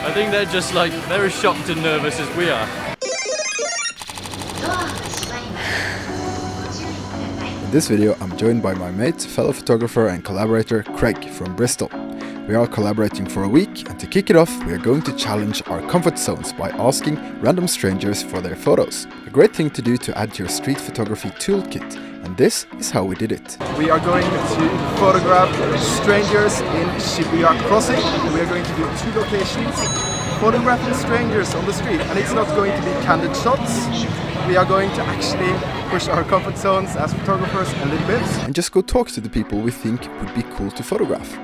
I think they're just like, they're as shocked and nervous as we are. In this video I'm joined by my mate, fellow photographer and collaborator Craig from Bristol. We are collaborating for a week, and to kick it off we are going to challenge our comfort zones by asking random strangers for their photos. A great thing to do to add to your street photography toolkit, and this is how we did it. We are going to photograph strangers in Shibuya Crossing. We are going to do 2 locations, photographing strangers on the street, and it's not going to be candid shots. We are going to actually push our comfort zones as photographers a little bit. And just go talk to the people we think would be cool to photograph.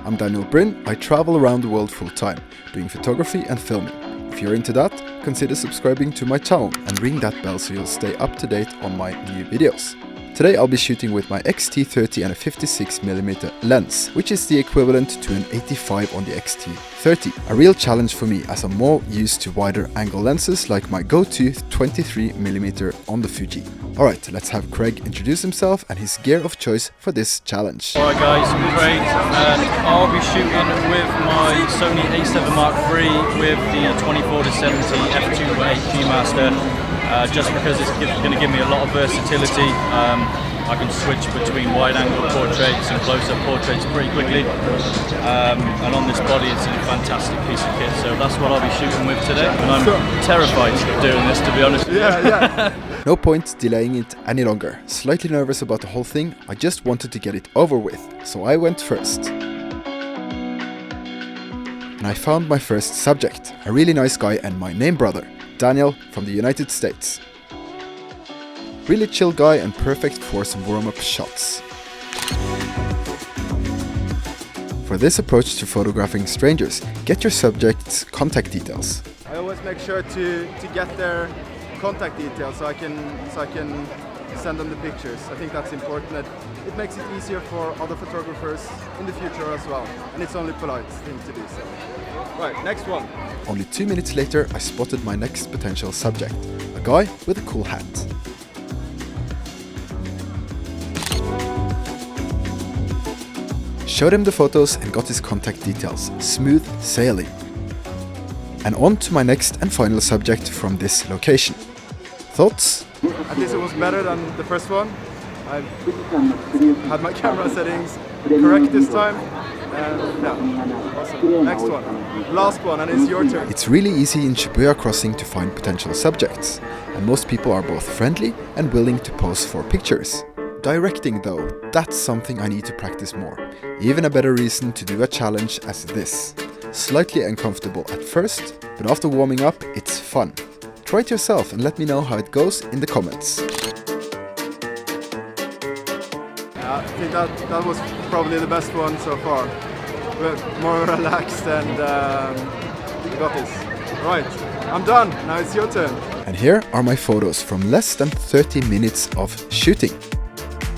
I'm Daniel Bryn. I travel around the world full time, doing photography and filming. If you're into that, consider subscribing to my channel and ring that bell so you'll stay up to date on my new videos. Today I'll be shooting with my XT30 and a 56mm lens, which is the equivalent to an 85 on the XT30. A real challenge for me as I'm more used to wider angle lenses like my go-to 23mm on the Fuji. Alright, let's have Craig introduce himself and his gear of choice for this challenge. Alright guys, I'm Craig and I'll be shooting with my Sony A7 Mark III with the 24-70 f2.8 G-Master. Just because it's going to give me a lot of versatility. I can switch between wide-angle portraits and close-up portraits pretty quickly. And on this body it's a fantastic piece of kit, so that's what I'll be shooting with today. And I'm terrified of doing this, to be honest. Yeah. No point delaying it any longer. Slightly nervous about the whole thing, I just wanted to get it over with, so I went first. And I found my first subject, a really nice guy and my name brother, Daniel from the United States. Really chill guy and perfect for some warm-up shots. For this approach to photographing strangers, get your subject's contact details. I always make sure to get their contact details so I can send them the pictures. I think that's important. It makes it easier for other photographers in the future as well. And it's only polite thing to do so. Right, next one. Only 2 minutes later I spotted my next potential subject, a guy with a cool hat. Showed him the photos and got his contact details. Smooth sailing. And on to my next and final subject from this location. Thoughts? At least it was better than the first one. I had my camera settings correct this time. Yeah, awesome. Next one. Last one, and it's your turn. It's really easy in Shibuya Crossing to find potential subjects, and most people are both friendly and willing to pose for pictures. Directing though, that's something I need to practice more. Even a better reason to do a challenge as this. Slightly uncomfortable at first, but after warming up, it's fun. Try it yourself and let me know how it goes in the comments. I think that was probably the best one so far. But more relaxed and we got this. Right, I'm done. Now it's your turn. And here are my photos from less than 30 minutes of shooting.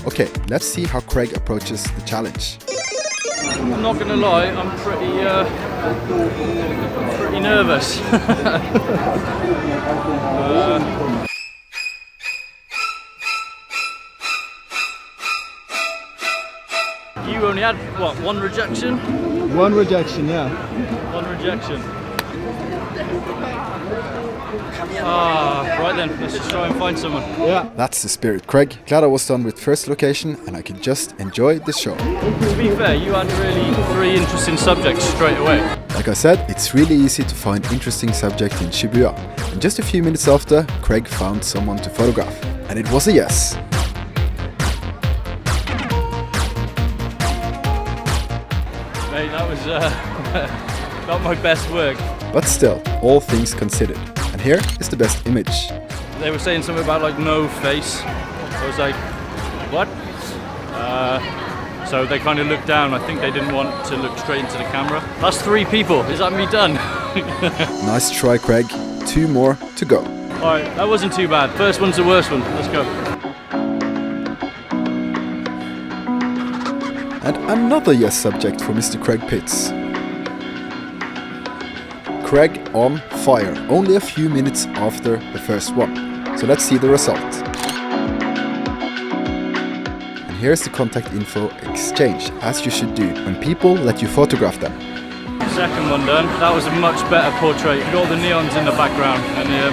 Okay, let's see how Craig approaches the challenge. I'm not gonna lie, I'm pretty nervous. You only had, what, 1 rejection? 1 rejection, yeah. 1 rejection. Right then, let's just try and find someone. Yeah. That's the spirit, Craig. Glad I was done with first location and I could just enjoy the show. To be fair, you had really 3 interesting subjects straight away. Like I said, it's really easy to find interesting subjects in Shibuya. And just a few minutes after, Craig found someone to photograph. And it was a yes. Mate, that was not my best work. But still, all things considered. And here is the best image. They were saying something about like no face. I was like, what? So they kind of looked down. I think they didn't want to look straight into the camera. That's 3 people. Is that me done? Nice try, Craig. 2 more to go. Alright, that wasn't too bad. First one's the worst one. Let's go. And another yes subject for Mr. Craig Pitts. Craig on fire, only a few minutes after the first one. So let's see the result. Here's the contact info exchange, as you should do when people let you photograph them. Second one done. That was a much better portrait. You've got all the neons in the background and it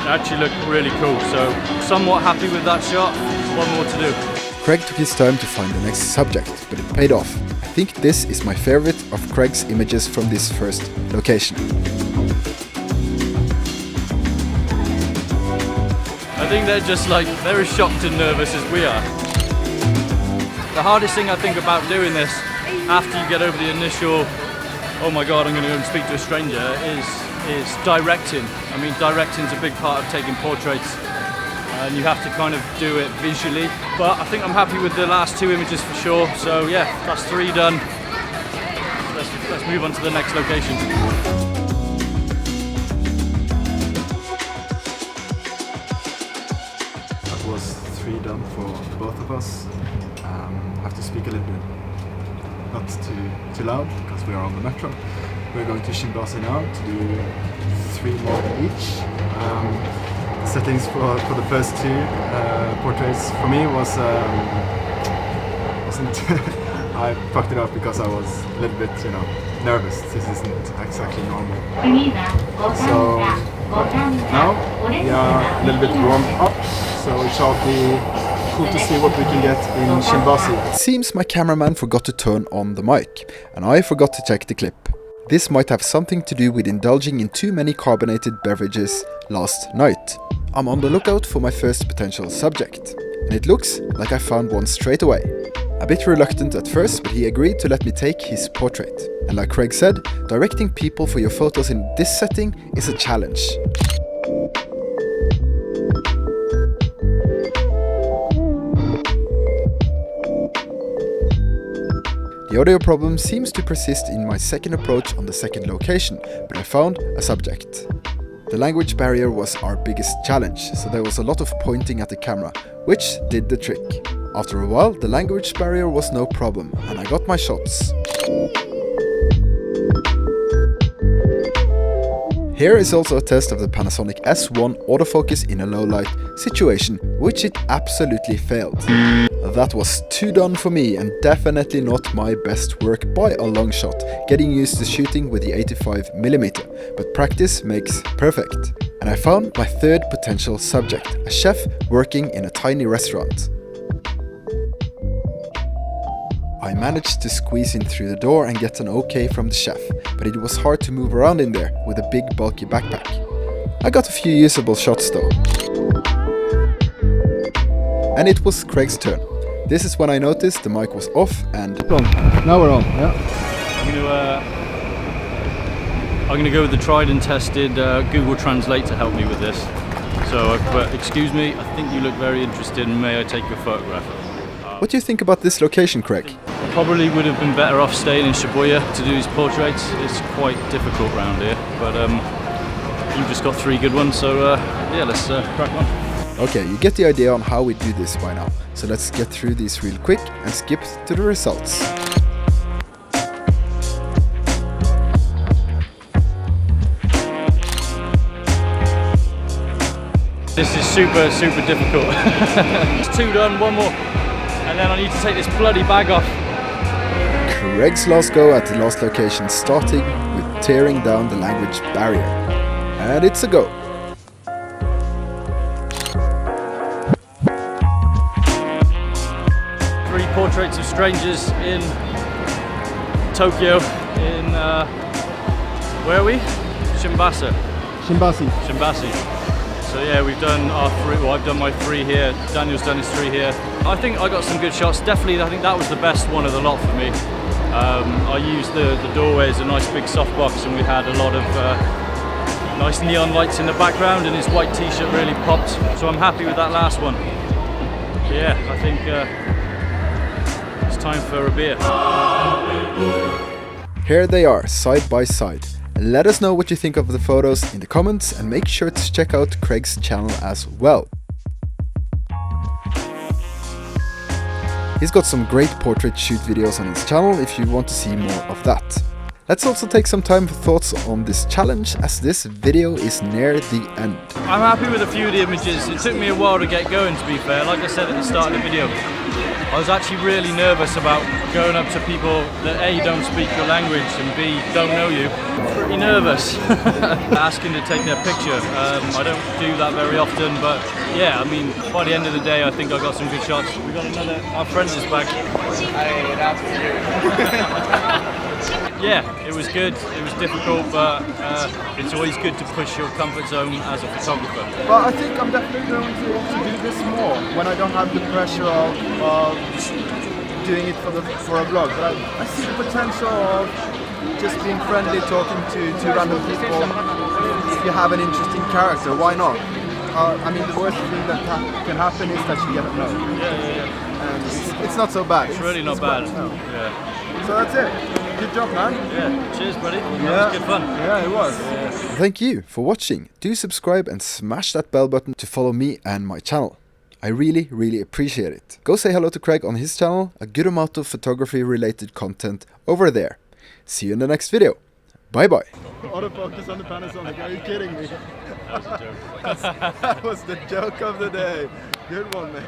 actually looked really cool. So somewhat happy with that shot. One more to do. Craig took his time to find the next subject, but it paid off. I think this is my favorite of Craig's images from this first location. I think they're just like, they're as shocked and nervous as we are. The hardest thing I think about doing this, after you get over the initial, oh my god, I'm going to go and speak to a stranger, is directing. I mean, directing's a big part of taking portraits, and you have to kind of do it visually. But I think I'm happy with the last two images for sure. So yeah, that's 3 done. Let's move on to the next location. That was 3 done for both of us. I have to speak a little bit, not too loud, because we are on the metro. We're going to Shimbase now to do 3 more each. Settings for the first 2 portraits for me wasn't I fucked it up because I was a little bit, nervous. This isn't exactly normal. So now we are a little bit warmed up, so it shall be cool to see what we can get in Shimbase. It seems my cameraman forgot to turn on the mic, and I forgot to check the clip. This might have something to do with indulging in too many carbonated beverages last night. I'm on the lookout for my first potential subject, and it looks like I found one straight away. A bit reluctant at first, but he agreed to let me take his portrait. And like Craig said, directing people for your photos in this setting is a challenge. The audio problem seems to persist in my second approach on the second location, but I found a subject. The language barrier was our biggest challenge, so there was a lot of pointing at the camera, which did the trick. After a while, the language barrier was no problem, and I got my shots. Here is also a test of the Panasonic S1 autofocus in a low light situation, which it absolutely failed. That was 2 done for me, and definitely not my best work by a long shot, getting used to shooting with the 85mm, but practice makes perfect. And I found my third potential subject, a chef working in a tiny restaurant. I managed to squeeze in through the door and get an okay from the chef, but it was hard to move around in there with a big bulky backpack. I got a few usable shots though. And it was Craig's turn. This is when I noticed the mic was off and... Now we're on, yeah. I'm gonna go with the tried and tested Google Translate to help me with this. So, but excuse me, I think you look very interested, and may I take your photograph? What do you think about this location, Craig? Probably would have been better off staying in Shibuya to do these portraits. It's quite difficult around here, but you've just got 3 good ones, so yeah, let's crack on. Okay, you get the idea on how we do this by now, so let's get through these real quick and skip to the results. This is super difficult. It's 2 done, 1 more, and then I need to take this bloody bag off. Craig's last go at the last location, starting with tearing down the language barrier. And it's a go. Portraits of strangers in Tokyo, in where are we? Shimbase. So yeah, we've done our 3, well, I've done my 3 here, Daniel's done his 3 here. I think I got some good shots. Definitely, I think that was the best one of the lot for me. I used the doorway as a nice big softbox, and we had a lot of nice neon lights in the background, and his white t-shirt really popped. So I'm happy with that last one. Yeah, I think time for a beer. Here they are, side by side. Let us know what you think of the photos in the comments, and make sure to check out Craig's channel as well. He's got some great portrait shoot videos on his channel if you want to see more of that. Let's also take some time for thoughts on this challenge, as this video is near the end. I'm happy with a few of the images. It took me a while to get going, to be fair, like I said at the start of the video. I was actually really nervous about going up to people that A, don't speak your language and B, don't know you. Pretty nervous asking to take their picture. I don't do that very often, but yeah, I mean, by the end of the day, I think I got some good shots. We got another, our friend is back. Yeah, it was good. It was difficult, but it's always good to push your comfort zone as a photographer. But I think I'm definitely going to do this more when I don't have the pressure of doing it for a vlog. But I see the potential of just being friendly, talking to random people. If you have an interesting character, why not? I mean, the worst thing that can happen is that you get to know. Yeah. And it's not so bad. It's really not bad. No. Yeah. So that's it. Good job, man. Yeah. Cheers, buddy. Yeah. That was good fun. Yeah, it was. Yeah. Thank you for watching. Do subscribe and smash that bell button to follow me and my channel. I really appreciate it. Go say hello to Craig on his channel, a good amount of photography related content over there. See you in the next video. Bye bye. Autofocus on the Panasonic, are you kidding me? That was a joke. That was the joke of the day. Good one, man.